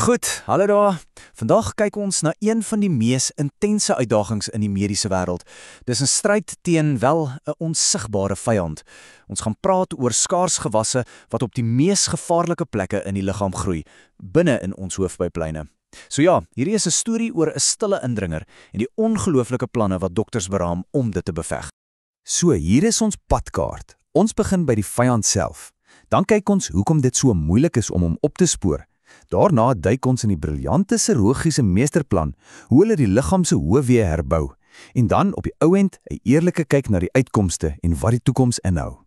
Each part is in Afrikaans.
Goed, hallo daar. Vandag kyk ons na een van die mees intense uitdagings in die mediese wêreld. Dis 'n stryd teen wel 'n onsigbare vyand. Ons gaan praat oor skaars gewasse wat op die mees gevaarlike plekke in die liggaam groei, binne in ons hoofpyplyne. So ja, hierdie is 'n storie oor 'n stille indringer en die ongelooflike planne wat dokters beraam om dit te beveg. So, hier is ons padkaart. Ons begin by die vyand self. Dan kyk ons hoekom dit so moeilik is om hom op te spoor. Daarna duik ons in die briljante chirurgiese meesterplan, hoe hulle die liggaam se hoofweë herbou, en dan op die ou end 'n eerlike kyk na die uitkomste en wat die toekoms inhou.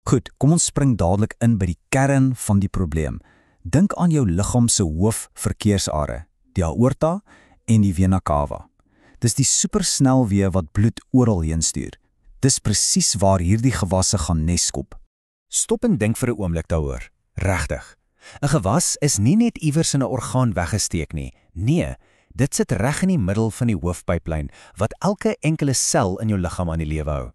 Goed, kom ons spring dadelik in by die kern van die probleem. Dink aan jou liggaam se hoofverkeersare, die aorta en die vena cava. Dis die supersnelweë wat bloed oral heen stuur. Dis presies waar hierdie gewasse gaan neskop. Stop en dink vir 'n oomblik daaroor. Regtig. 'n Gewas is nie net iewers in 'n orgaan weggesteek nie. Nee, dit sit reg in die middel van die hoofpyplyn wat elke enkele sel in jou liggaam aan die lewe hou.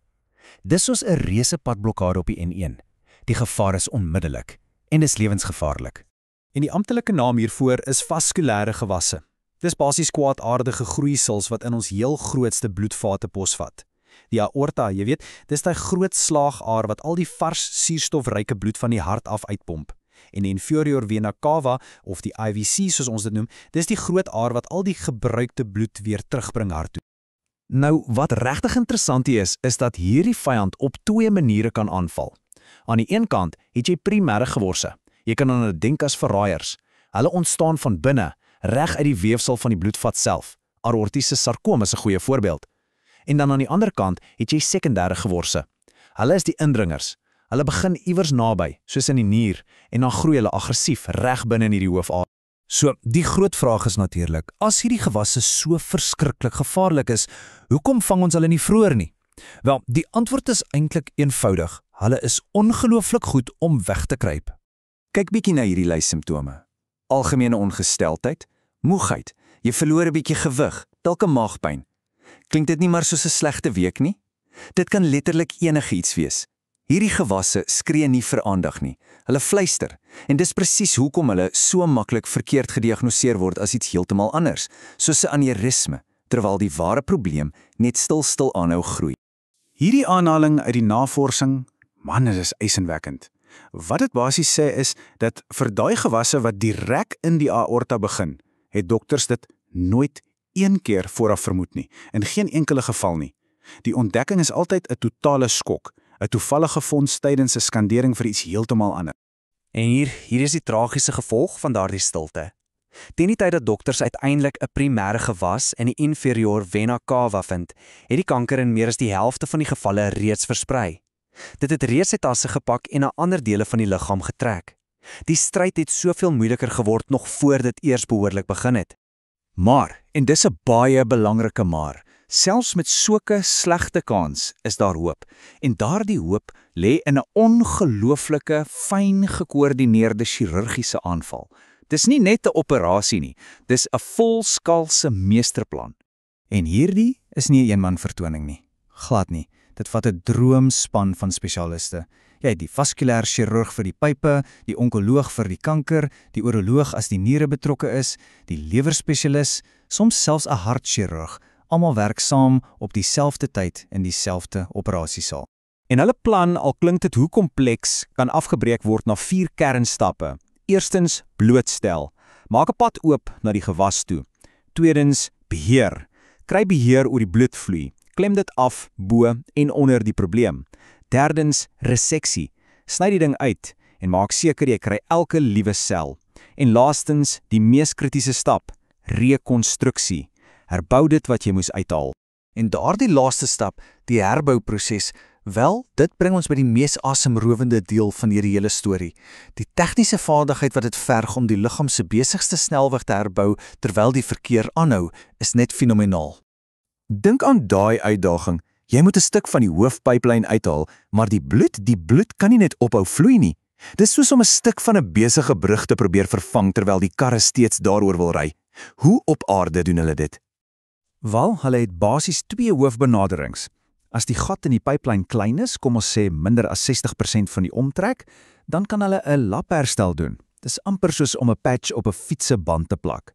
Dis soos 'n reuse padblokkade op die N1. Die gevaar is onmiddellik en dis lewensgevaarlik. En die amptelike naam hiervoor is vaskulêre gewasse. Dis basies kwaadaardige groeisels wat in ons heel grootste bloedvate posvat. Die aorta, jy weet, dis daai groot slaagaar wat al die vars suurstofryke bloed van die hart af uitpomp. En die inferior vena cava, of die IVC soos ons dit noem, dis die groot aar wat al die gebruikte bloed weer terugbring hart toe. Nou, wat regtig interessant is dat hierdie vyand op twee maniere kan aanval. Aan die een kant het jy primêre geworse. Jy kan aan hulle dink as verraaiers. Hulle ontstaan van binne, reg uit die weefsel van die bloedvat self. Aortiese sarkoom is 'n goeie voorbeeld. En dan aan die ander kant het jy sekondêre geworse. Hulle is die indringers. Hulle begin iewers naby, soos in die nier, en dan groei hulle aggressief reg binne in hierdie hoofaar. So, die groot vraag is natuurlik, as hierdie gewasse so verskriklik gevaarlik is, hoekom vang ons hulle nie vroeër nie? Wel, die antwoord is eintlik eenvoudig. Hulle is ongelooflik goed om weg te kruip. Kyk bietjie na hierdie lys simptome. Algemene ongesteldheid, moegheid, jy verloor 'n bietjie gewig, dalk 'n maagpyn. Klink dit nie maar soos 'n slegte week nie? Dit kan letterlik enigiets wees. Hierdie gewasse skree nie vir aandag nie. Hulle fluister, en dis presies hoekom hulle so maklik verkeerd gediagnoseer word as iets heeltemal anders, soos 'n aneurisme, terwyl die ware probleem net stil aanhou groei. Hierdie aanhaling uit die navorsing, man, dit is ysenwekkend. Wat dit basies sê is dat vir daai gewasse wat direk in die aorta begin, het dokters dit nooit een keer vooraf vermoed nie, in geen enkele geval nie. Die ontdekking is altyd 'n totale skok, 'n toevallige vonds tydens 'n skandering vir iets heeltemal anders. En hier is die tragiese gevolg van daardie stilte. Teen die tyd dat dokters uiteindelik 'n primêre gewas in die inferior vena cava vind, het die kanker in meer as die helfte van die gevalle reeds versprei. Dit het reeds sy tasse gepak en na ander dele van die liggaam getrek. Die stryd het soveel moeiliker geword nog voor dit eers behoorlik begin het. Maar, en dis 'n baie belangrike maar, selfs met sulke slegte kans is daar hoop. En daardie hoop lê in 'n ongelooflike, fyn gekoördineerde chirurgiese aanval. Dis nie net 'n operasie nie, dis 'n volskaalse meesterplan. En hierdie is nie 'n eenman vertoning nie. Glad nie. Dit vat 'n droomspan van spesialiste. Jy het die vaskulêre chirurg vir die pype, die onkoloog vir die kanker, die uroloog as die niere betrokke is, die lewerspesialis, soms selfs 'n hartchirurg. Almal werk saam op dieselfde tyd in dieselfde operasiesaal. En hulle plan, al klink dit hoe kompleks, kan afgebreek word na 4 kernstappe. Eerstens, blootstel. Maak 'n pad oop na die gewas toe. Tweedens, beheer. Kry beheer oor die bloedvloei. Klem dit af, bo en onder die probleem. Derdens, reseksie. Sny die ding uit en maak seker jy kry elke liewe sel. En laastens, die mees kritiese stap, rekonstruksie. Herbou dit wat jy moes uithaal. En daardie laaste stap, die herbouproses, wel, dit bring ons by die mees asemrowende deel van hierdie hele storie. Die tegniese vaardigheid wat dit verg om die liggaam se besigste snelweg te herbou terwyl die verkeer aanhou, is net fenomenaal. Dink aan daai uitdaging. Jy moet 'n stuk van die hoofpyplyn uithaal, maar die bloed kan nie net ophou vloei nie. Dis soos om 'n stuk van 'n besige brug te probeer vervang terwyl die karre steeds daaroor wil ry. Hoe op aarde doen hulle dit? Wel, hulle het basies 2 hoofbenaderings. As die gat in die pyplyn klein is, kom ons sê minder as 60% van die omtrek, dan kan hulle 'n lapherstel doen. Dis amper soos om 'n patch op 'n fietseband te plak.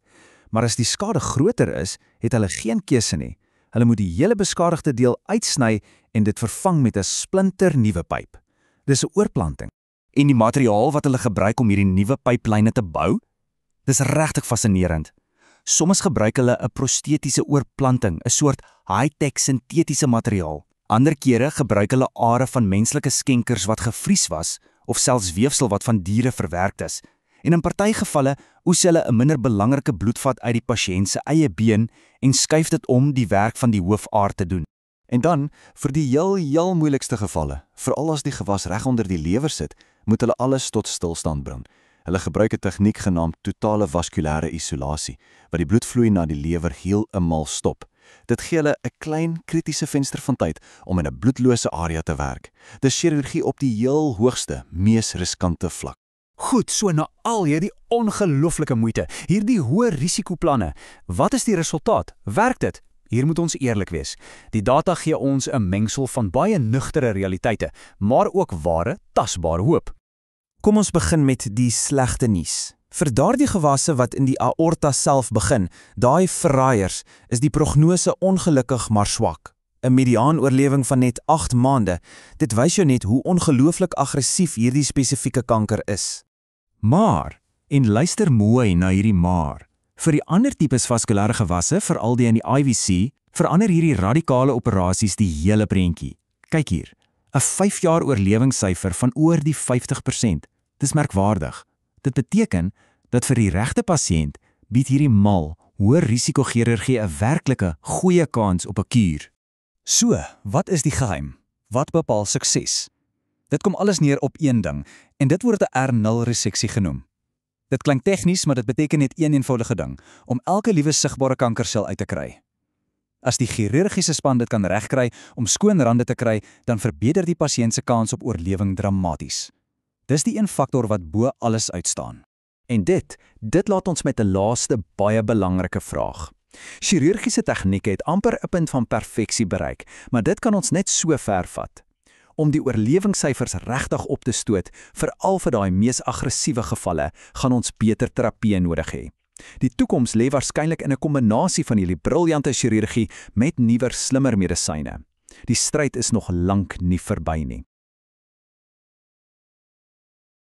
Maar as die skade groter is, het hulle geen keuse nie. Hulle moet die hele beskadigde deel uitsny en dit vervang met 'n splinternuwe pyp. Dis 'n oorplanting. En die materiaal wat hulle gebruik om hierdie nuwe pyplyne te bou, dis regtig fascinerend. Soms gebruik hulle 'n prostetiese oorplanting, 'n soort high-tech sintetiese materiaal. Ander kere gebruik hulle are van menslike skenkers wat gevries was of selfs weefsel wat van diere verwerk is. En in party gevalle oes hulle 'n minder belangrike bloedvat uit die pasiënt se eie been en skuif dit om die werk van die hoofaar te doen. En dan, vir die heel moeilikste gevalle, veral as die gewas reg onder die lewer sit, moet hulle alles tot stilstand bring. Hulle gebruik 'n tegniek genaamd totale vaskulêre isolasie, wat die bloedvloei na die lewer heeltemal stop. Dit gee hulle 'n klein kritiese venster van tyd om in 'n bloedlose area te werk. Dis chirurgie op die heel hoogste, mees riskante vlak. Goed, so na al hierdie ongelooflike moeite, hierdie hoë risikoplanne, wat is die resultaat? Werk dit? Hier moet ons eerlik wees. Die data gee ons 'n mengsel van baie nugtere realiteite, maar ook ware, tasbare hoop. Kom ons begin met die slegte nuus. Vir daardie gewasse wat in die aorta self begin, daai verraaiers, is die prognose ongelukkig maar swak. 'n Mediaan-oorlewing van net 8 maande. Dit wys jou net hoe ongelooflik aggressief hierdie spesifieke kanker is. Maar, en luister mooi na hierdie maar, vir die ander tipes vaskulêre gewasse, veral die in die IVC, verander hierdie radikale operasies die hele prentjie. Kyk hier, 'n 5 jaar oorlewingssyfer van oor die 50%. Dis merkwaardig. Dit beteken dat vir die regte pasiënt bied hierdie mal, hoë risiko chirurgie 'n werklike goeie kans op 'n kuur. So, wat is die geheim? Wat bepaal sukses? Dit kom alles neer op een ding, en dit word 'n R0 reseksie genoem. Dit klink tegnies, maar dit beteken net een eenvoudige ding, om elke liewe sigbare kankersel uit te kry. As die chirurgiese span dit kan regkry om skoon rande te kry, dan verbeter die pasiënt se kans op oorlewing dramaties. Dis die een faktor wat bo alles uitstaan. En dit laat ons met 'n laaste baie belangrike vraag. Chirurgiese tegnieke het amper 'n punt van perfeksie bereik, maar dit kan ons net so ver vat. Om die oorlewingssyfers regtig op te stoot, veral vir daai mees aggressiewe gevalle, gaan ons beter terapie nodig hê. Die toekoms lê waarskynlik in 'n kombinasie van hierdie briljante chirurgie met nuwer, slimmer medisyne. Die stryd is nog lank nie verby nie.